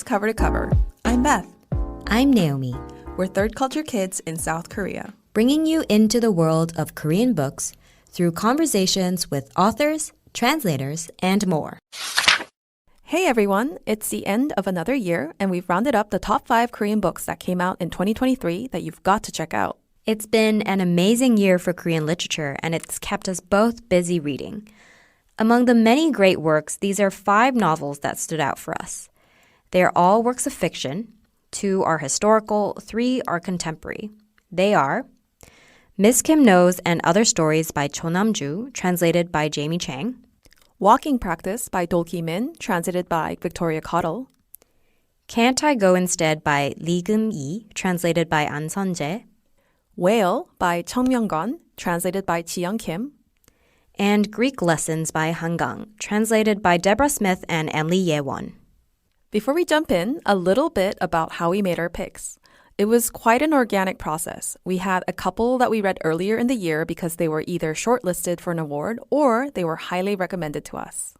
Cover to Cover. I'm Beth. I'm Naomi. We're third culture kids in South Korea, bringing you into the world of Korean books through conversations with authors, translators, and more. Hey everyone, it's the end of another year, and we've rounded up the top 5 Korean books that came out in 2023 that you've got to check out. It's been an amazing year for Korean literature, and it's kept us both busy reading. Among the many great works, these are 5 novels that stood out for us. They are all works of fiction. 2 are historical, 3 are contemporary. They are Miss Kim Knows and Other Stories by Cho Nam-ju, translated by Jamie Chang. Walking Practice by Do Ki-min, translated by Victoria Caudle. Can't I Go Instead by Lee Geum-lee, translated by An Sun-jae. Whale by Chung Myung-gon, translated by Ji Young Kim. And Greek Lessons by Han Gang, translated by Deborah Smith and Emily Ye-won. Before we jump in, a little bit about how we made our picks. It was quite an organic process. We had a couple that we read earlier in the year because they were either shortlisted for an award or they were highly recommended to us.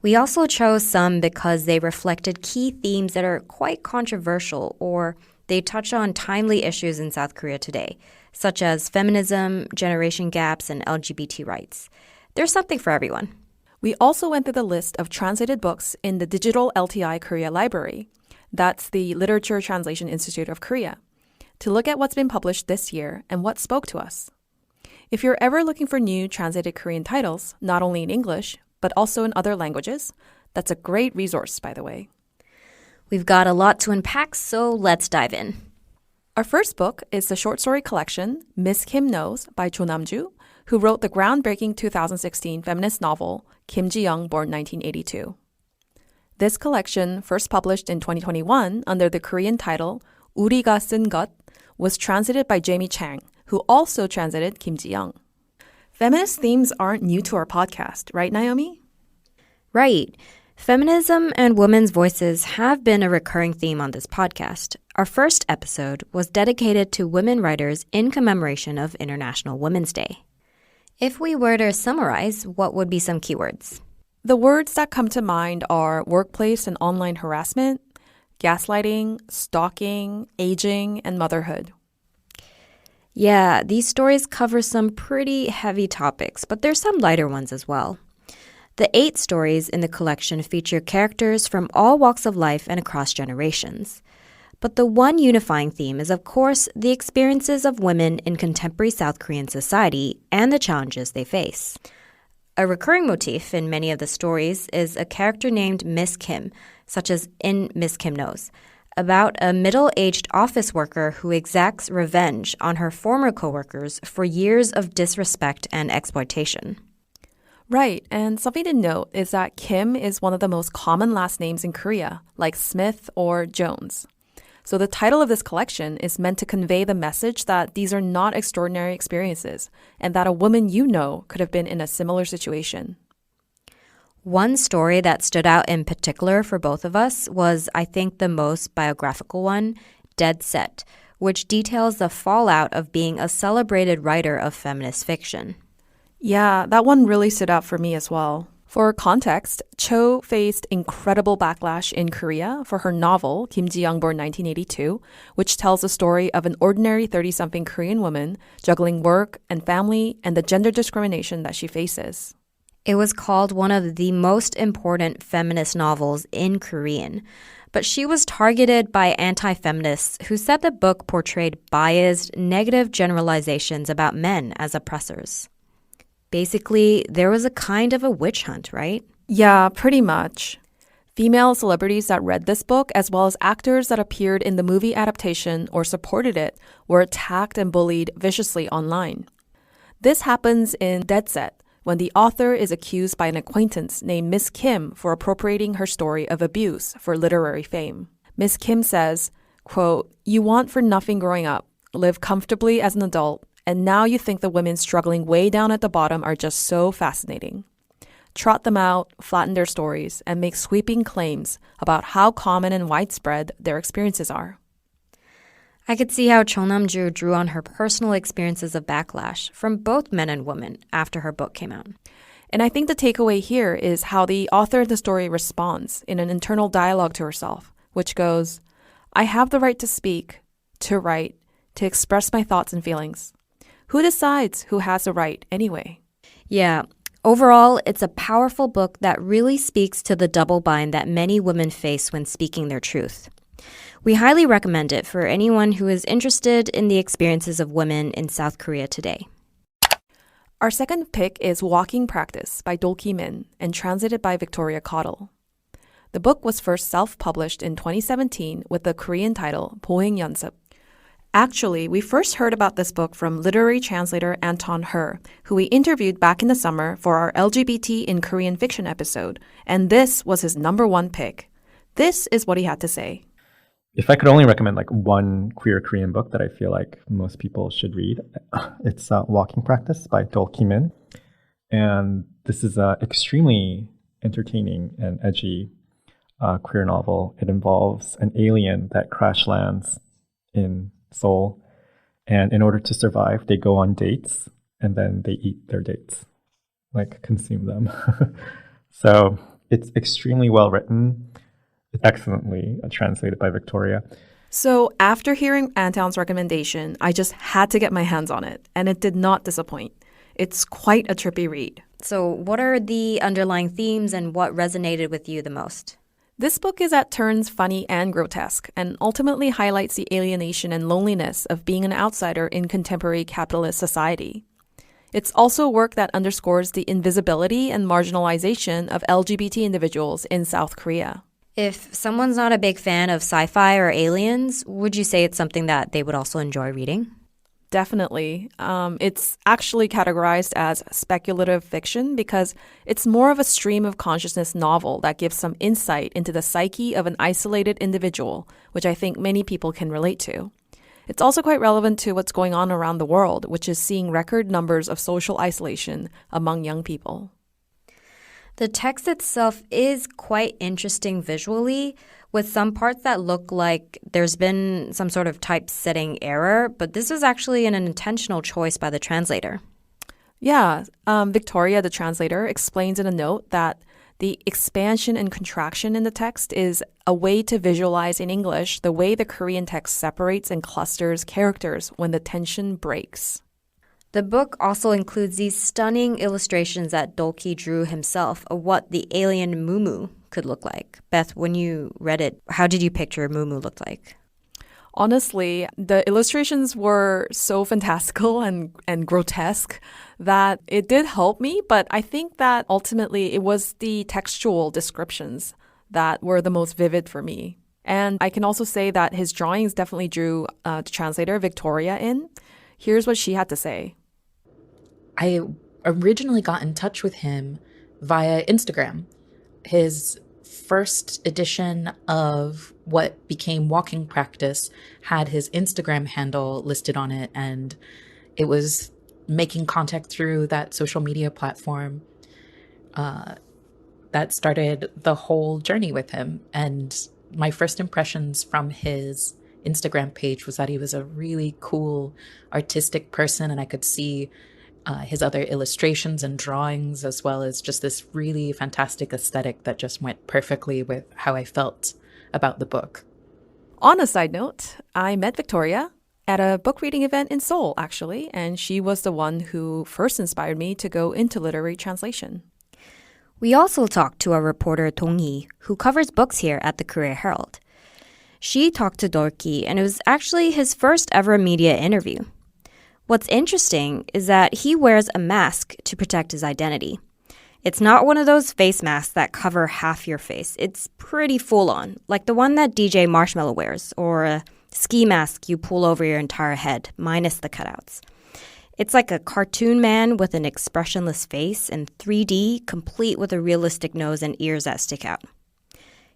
We also chose some because they reflected key themes that are quite controversial or they touch on timely issues in South Korea today, such as feminism, generation gaps, and LGBT rights. There's something for everyone. We also went through the list of translated books in the digital LTI Korea Library. That's the Literature Translation Institute of Korea, to look at what's been published this year and what spoke to us. If you're ever looking for new translated Korean titles, not only in English, but also in other languages, that's a great resource, by the way. We've got a lot to unpack, so let's dive in. Our first book is the short story collection, Miss Kim Knows by Cho Nam-ju, who wrote the groundbreaking 2016 feminist novel, Kim Ji-young, born 1982. This collection, first published in 2021 under the Korean title 우리가 쓴 것, was translated by Jamie Chang, who also translated Kim Ji-young. Feminist themes aren't new to our podcast, right, Naomi? Right. Feminism and women's voices have been a recurring theme on this podcast. Our first episode was dedicated to women writers in commemoration of International Women's Day. If we were to summarize, what would be some keywords? The words that come to mind are workplace and online harassment, gaslighting, stalking, aging, and motherhood. Yeah, these stories cover some pretty heavy topics, but there's some lighter ones as well. The 8 stories in the collection feature characters from all walks of life and across generations. But the one unifying theme is, of course, the experiences of women in contemporary South Korean society and the challenges they face. A recurring motif in many of the stories is a character named Miss Kim, such as in Miss Kim Knows, about a middle-aged office worker who exacts revenge on her former coworkers for years of disrespect and exploitation. Right, and something to note is that Kim is one of the most common last names in Korea, like Smith or Jones. So the title of this collection is meant to convey the message that these are not extraordinary experiences and that a woman you know could have been in a similar situation. One story that stood out in particular for both of us was, I think, the most biographical one, Dead Set, which details the fallout of being a celebrated writer of feminist fiction. Yeah, that one really stood out for me as well. For context, Cho faced incredible backlash in Korea for her novel, Kim Ji-young, born 1982, which tells the story of an ordinary 30-something Korean woman juggling work and family and the gender discrimination that she faces. It was called one of the most important feminist novels in Korean, but she was targeted by anti-feminists who said the book portrayed biased, negative generalizations about men as oppressors. Basically, there was a kind of a witch hunt, right? Yeah, pretty much. Female celebrities that read this book, as well as actors that appeared in the movie adaptation or supported it, were attacked and bullied viciously online. This happens in Dead Set, when the author is accused by an acquaintance named Miss Kim for appropriating her story of abuse for literary fame. Miss Kim says, quote, "You want for nothing growing up, live comfortably as an adult, and now you think the women struggling way down at the bottom are just so fascinating. Trot them out, flatten their stories, and make sweeping claims about how common and widespread their experiences are." I could see how Cho Nam-ju drew on her personal experiences of backlash from both men and women after her book came out. And I think the takeaway here is how the author of the story responds in an internal dialogue to herself, which goes, I have the right to speak, to write, to express my thoughts and feelings. Who decides who has the right anyway? Yeah. Overall, it's a powerful book that really speaks to the double bind that many women face when speaking their truth. We highly recommend it for anyone who is interested in the experiences of women in South Korea today. Our second pick is Walking Practice by Dol-ki Min and translated by Victoria Caudle. The book was first self-published in 2017 with the Korean title 보행 연습. Actually, we first heard about this book from literary translator Anton Her, who we interviewed back in the summer for our LGBT in Korean fiction episode, and this was his number one pick. This is what he had to say. If I could only recommend like one queer Korean book that I feel like most people should read, it's Walking Practice by Dol-ki Min. And this is an extremely entertaining and edgy queer novel. It involves an alien that crash lands in Seoul. And in order to survive, they go on dates and then they eat their dates, like consume them. So it's extremely well written. Excellently translated by Victoria. So after hearing Anton's recommendation, I just had to get my hands on it, and it did not disappoint. It's quite a trippy read. So what are the underlying themes and what resonated with you the most? This book is at turns funny and grotesque, and ultimately highlights the alienation and loneliness of being an outsider in contemporary capitalist society. It's also work that underscores the invisibility and marginalization of LGBT individuals in South Korea. If someone's not a big fan of sci-fi or aliens, would you say it's something that they would also enjoy reading? Definitely. It's actually categorized as speculative fiction because it's more of a stream of consciousness novel that gives some insight into the psyche of an isolated individual, which I think many people can relate to. It's also quite relevant to what's going on around the world, which is seeing record numbers of social isolation among young people. The text itself is quite interesting visually, with some parts that look like there's been some sort of typesetting error, but this was actually an intentional choice by the translator. Yeah, Victoria, the translator, explains in a note that the expansion and contraction in the text is a way to visualize in English the way the Korean text separates and clusters characters when the tension breaks. The book also includes these stunning illustrations that Dol-ki drew himself of what the alien Mumu could look like. Beth, when you read it, how did you picture Mumu look like? Honestly, the illustrations were so fantastical and grotesque that it did help me, but I think that ultimately it was the textual descriptions that were the most vivid for me. And I can also say that his drawings definitely drew the translator, Victoria, in. Here's what she had to say. I originally got in touch with him via Instagram. His first edition of what became Walking Practice had his Instagram handle listed on it, and it was making contact through that social media platform that started the whole journey with him. And my first impressions from his Instagram page was that he was a really cool, artistic person, and I could see his other illustrations and drawings, as well as just this really fantastic aesthetic that just went perfectly with how I felt about the book. On a side note, I met Victoria at a book reading event in Seoul, actually, and she was the one who first inspired me to go into literary translation. We also talked to our reporter Dong-hee, who covers books here at the KoreaHerald. She talked to Dol-ki, and it was actually his first ever media interview. What's interesting is that he wears a mask to protect his identity. It's not one of those face masks that cover half your face. It's pretty full-on, like the one that DJ Marshmello wears, or a ski mask you pull over your entire head, minus the cutouts. It's like a cartoon man with an expressionless face in 3D, complete with a realistic nose and ears that stick out.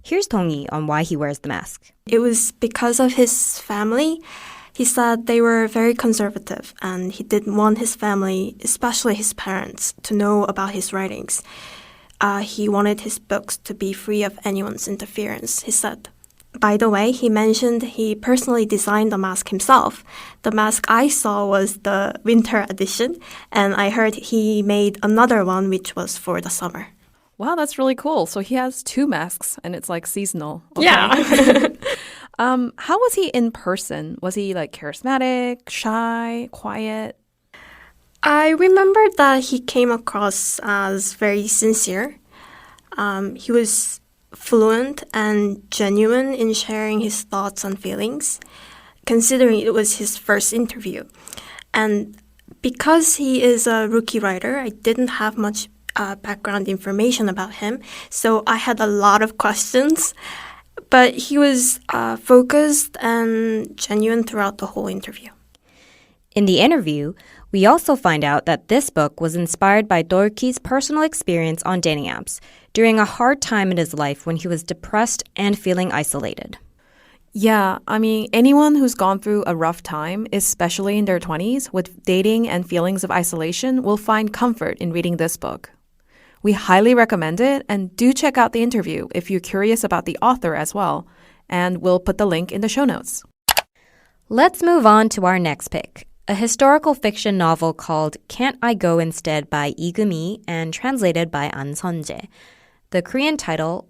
Here's Dong-hee on why he wears the mask. It was because of his family. He said they were very conservative and he didn't want his family, especially his parents, to know about his writings. He wanted his books to be free of anyone's interference, he said. By the way, he mentioned he personally designed the mask himself. The mask I saw was the winter edition, and I heard he made another one which was for the summer. Wow, that's really cool. So he has two masks and it's like seasonal. Okay. Yeah. How was he in person? Was he like charismatic, shy, quiet? I remember that he came across as very sincere. He was fluent and genuine in sharing his thoughts and feelings, considering it was his first interview. And because he is a rookie writer, I didn't have much background information about him, so I had a lot of questions. But he was focused and genuine throughout the whole interview. In the interview, we also find out that this book was inspired by Dong-hee's personal experience on dating apps during a hard time in his life when he was depressed and feeling isolated. Yeah, I mean, anyone who's gone through a rough time, especially in their 20s, with dating and feelings of isolation, will find comfort in reading this book. We highly recommend it, and do check out the interview if you're curious about the author as well. And we'll put the link in the show notes. Let's move on to our next pick, a historical fiction novel called Can't I Go Instead by Lee Gum-hee and translated by An Sun-jae. The Korean title,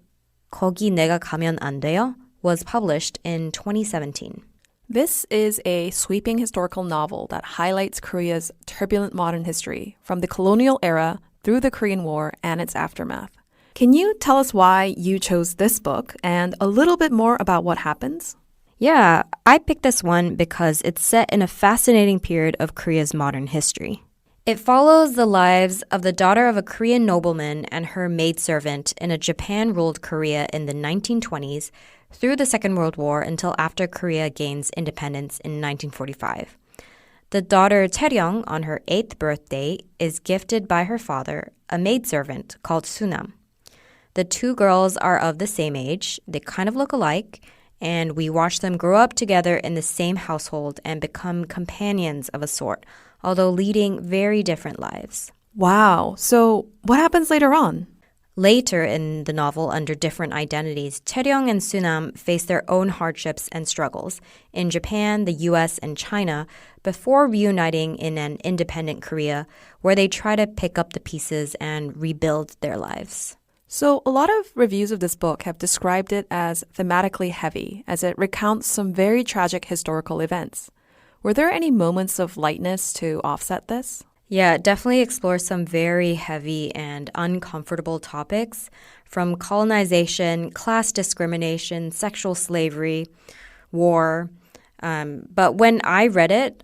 거기 내가 가면 안 돼요, was published in 2017. This is a sweeping historical novel that highlights Korea's turbulent modern history from the colonial era through the Korean War and its aftermath. Can you tell us why you chose this book and a little bit more about what happens? Yeah, I picked this one because it's set in a fascinating period of Korea's modern history. It follows the lives of the daughter of a Korean nobleman and her maidservant in a Japan-ruled Korea in the 1920s through the Second World War until after Korea gains independence in 1945. The daughter Tae-ryung, on her 8th birthday, is gifted by her father a maidservant called Sunam. The two girls are of the same age, they kind of look alike, and we watch them grow up together in the same household and become companions of a sort, although leading very different lives. Wow, so what happens later on? Later in the novel, under different identities, Tae-ryung and Sunam face their own hardships and struggles in Japan, the US, and China before reuniting in an independent Korea where they try to pick up the pieces and rebuild their lives. So a lot of reviews of this book have described it as thematically heavy, as it recounts some very tragic historical events. Were there any moments of lightness to offset this? Yeah, it definitely explores some very heavy and uncomfortable topics from colonization, class discrimination, sexual slavery, war. But when I read it,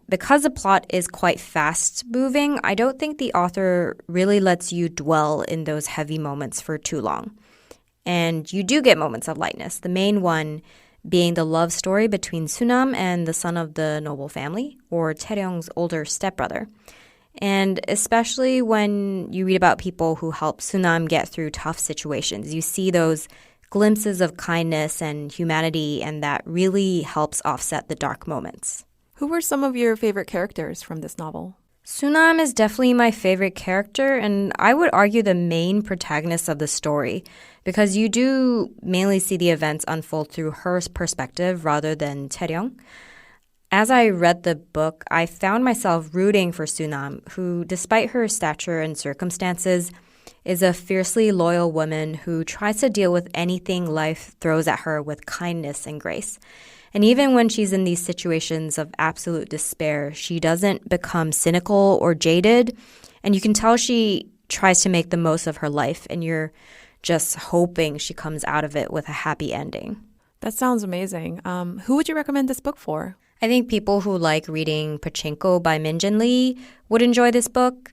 because the plot is quite fast-moving, I don't think the author really lets you dwell in those heavy moments for too long. And you do get moments of lightness, the main one being the love story between Sunam and the son of the noble family, or Tae-ryung's older stepbrother. And especially when you read about people who help Sunam get through tough situations, you see those glimpses of kindness and humanity, and that really helps offset the dark moments. Who were some of your favorite characters from this novel? Sunam is definitely my favorite character, and I would argue the main protagonist of the story, because you do mainly see the events unfold through her perspective rather than Tae-ryung. As I read the book, I found myself rooting for Sunam, who, despite her stature and circumstances, is a fiercely loyal woman who tries to deal with anything life throws at her with kindness and grace. And even when she's in these situations of absolute despair, she doesn't become cynical or jaded. And you can tell she tries to make the most of her life, and you're just hoping she comes out of it with a happy ending. That sounds amazing. Who would you recommend this book for? I think people who like reading Pachinko by Min-jin Lee would enjoy this book.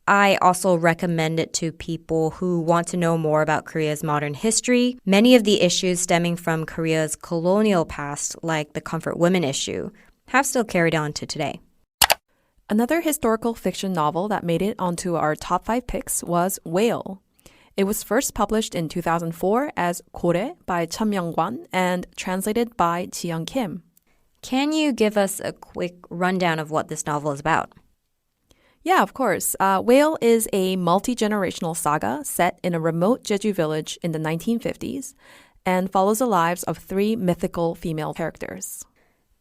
I also recommend it to people who want to know more about Korea's modern history. Many of the issues stemming from Korea's colonial past, like the comfort women issue, have still carried on to today. Another historical fiction novel that made it onto our top 5 picks was Whale. It was first published in 2004 as Kore by Chun Myung-kwan and translated by Ji-young Kim. Can you give us a quick rundown of what this novel is about? Yeah, of course. Whale is a multi-generational saga set in a remote Jeju village in the 1950s and follows the lives of 3 mythical female characters.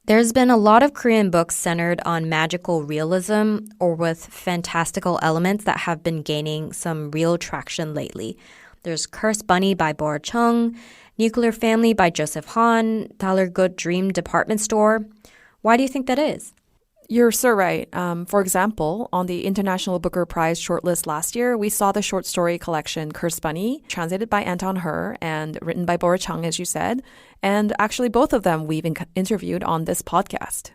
There's been a lot of Korean books centered on magical realism or with fantastical elements that have been gaining some real traction lately. There's Cursed Bunny by Bora Chung, Nuclear Family by Joseph Hahn, Dollar Good Dream Department Store. Why do you think that is? You're so right. For example, on the International Booker Prize shortlist last year, we saw the short story collection Cursed Bunny, translated by Anton Her and written by Bora Chung, as you said. And actually, both of them we've interviewed on this podcast.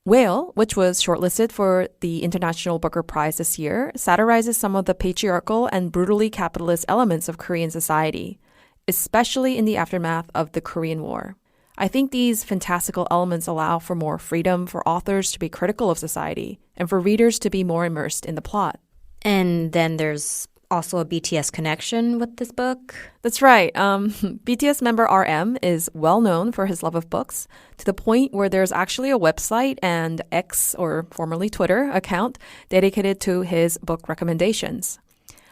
Whale, which was shortlisted for the International Booker Prize this year, satirizes some of the patriarchal and brutally capitalist elements of Korean society, especially in the aftermath of the Korean War. I think these fantastical elements allow for more freedom for authors to be critical of society and for readers to be more immersed in the plot. And then there's also a BTS connection with this book. That's right. BTS member RM is well known for his love of books, to the point where there's actually a website and X, or formerly Twitter, account dedicated to his book recommendations.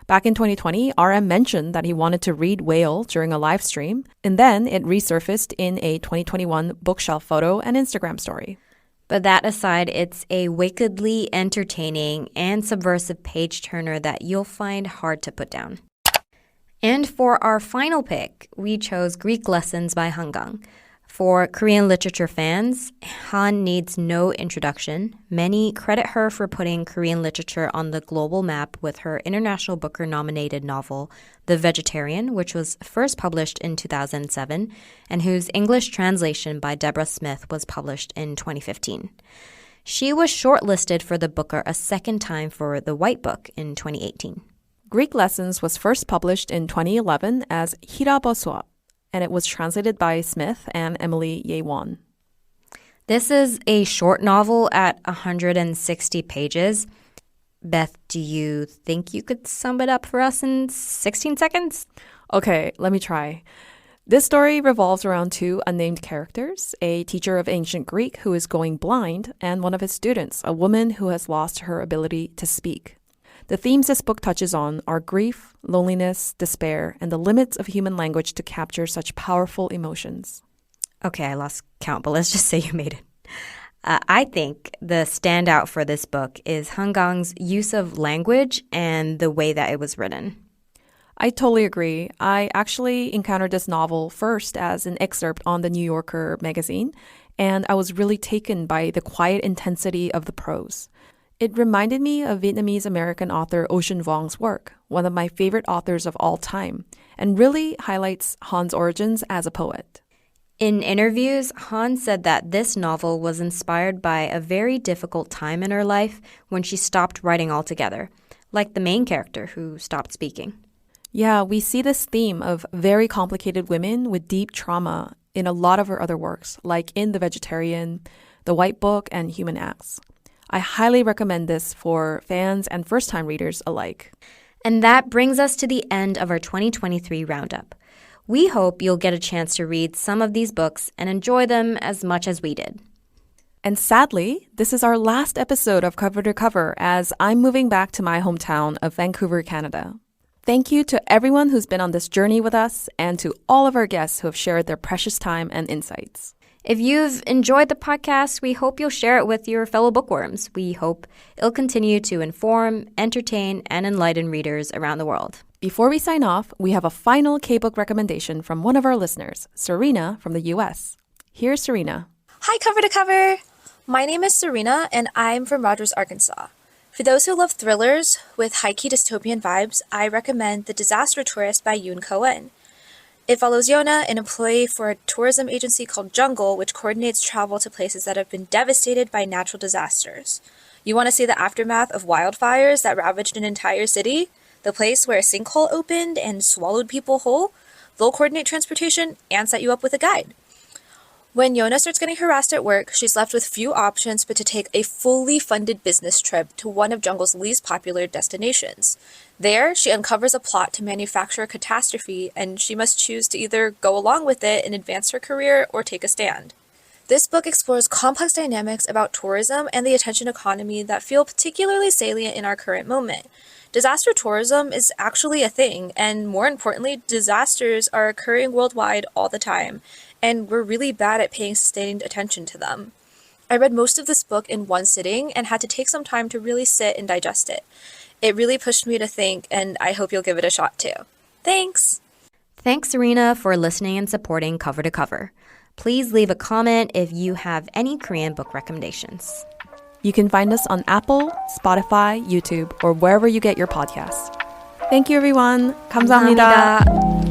Back in 2020, RM mentioned that he wanted to read Whale during a live stream, and then it resurfaced in a 2021 bookshelf photo and Instagram story. But that aside, it's a wickedly entertaining and subversive page-turner that you'll find hard to put down. And for our final pick, we chose Greek Lessons by Hwang Dong-hee. For Korean literature fans, Han needs no introduction. Many credit her for putting Korean literature on the global map with her International Booker-nominated novel, The Vegetarian, which was first published in 2007, and whose English translation by Deborah Smith was published in 2015. She was shortlisted for the Booker a second time for The White Book in 2018. Greek Lessons was first published in 2011 as Hiraboswa, and it was translated by Smith and Emily Ye-won. This is a short novel at 160 pages. Beth, do you think you could sum it up for us in 16 seconds? Okay, let me try. This story revolves around two unnamed characters, a teacher of ancient Greek who is going blind, and one of his students, a woman who has lost her ability to speak. The themes this book touches on are grief, loneliness, despair, and the limits of human language to capture such powerful emotions. Okay, I lost count, but let's just say you made it. I think the standout for this book is Hwang Dong-hee's use of language and the way that it was written. I totally agree. I actually encountered this novel first as an excerpt on the New Yorker magazine, and I was really taken by the quiet intensity of the prose. It reminded me of Vietnamese-American author Ocean Vuong's work, one of my favorite authors of all time, and really highlights Han's origins as a poet. In interviews, Han said that this novel was inspired by a very difficult time in her life when she stopped writing altogether, like the main character who stopped speaking. Yeah, we see this theme of very complicated women with deep trauma in a lot of her other works, like in The Vegetarian, The White Book, and Human Acts. I highly recommend this for fans and first-time readers alike. And that brings us to the end of our 2023 roundup. We hope you'll get a chance to read some of these books and enjoy them as much as we did. And sadly, this is our last episode of Cover to Cover as I'm moving back to my hometown of Vancouver, Canada. Thank you to everyone who's been on this journey with us and to all of our guests who have shared their precious time and insights. If you've enjoyed the podcast, we hope you'll share it with your fellow bookworms. We hope it'll continue to inform, entertain, and enlighten readers around the world. Before we sign off, we have a final K-book recommendation from one of our listeners, Serena from the US. Here's Serena. Hi, Cover to Cover! My name is Serena, and I'm from Rogers, Arkansas. For those who love thrillers with high-key dystopian vibes, I recommend The Disaster Tourist by Yoon Cohen. It follows Yona, an employee for a tourism agency called Jungle, which coordinates travel to places that have been devastated by natural disasters. You want to see the aftermath of wildfires that ravaged an entire city? The place where a sinkhole opened and swallowed people whole? They'll coordinate transportation and set you up with a guide. When Yona starts getting harassed at work, she's left with few options but to take a fully funded business trip to one of Jungle's least popular destinations. There, she uncovers a plot to manufacture a catastrophe, and she must choose to either go along with it and advance her career or take a stand. This book explores complex dynamics about tourism and the attention economy that feel particularly salient in our current moment. Disaster tourism is actually a thing, and more importantly, disasters are occurring worldwide all the time, and we're really bad at paying sustained attention to them. I read most of this book in one sitting and had to take some time to really sit and digest it. It really pushed me to think, and I hope you'll give it a shot too. Thanks! Thanks, Serena, for listening and supporting Cover to Cover. Please leave a comment if you have any Korean book recommendations. You can find us on Apple, Spotify, YouTube, or wherever you get your podcasts. Thank you, everyone. 감사합니다.